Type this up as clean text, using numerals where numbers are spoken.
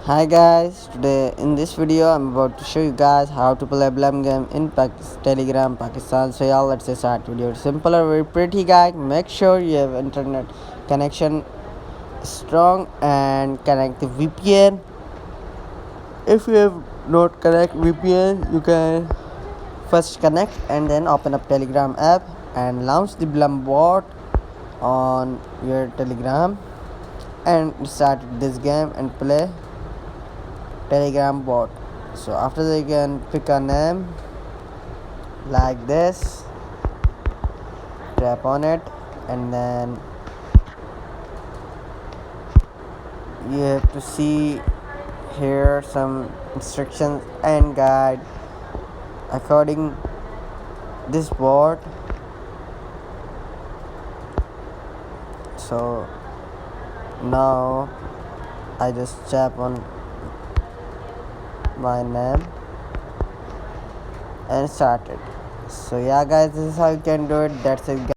Hi guys, today in this video I'm about to show you guys how to play Blum game in Telegram Pakistan. So yeah, let's start video. Simple or very pretty guys. Make sure you have internet connection strong and connect the VPN. If you have not connect VPN, you can first connect and then open up Telegram app and launch the Blum bot on your Telegram and start this game and play Telegram bot. So after that you can pick a name like this, tap on it, and then you have to see here some instructions and guide according this bot. So now I just tap on my name and start it. So yeah guys, this is how you can do it. That's it guys.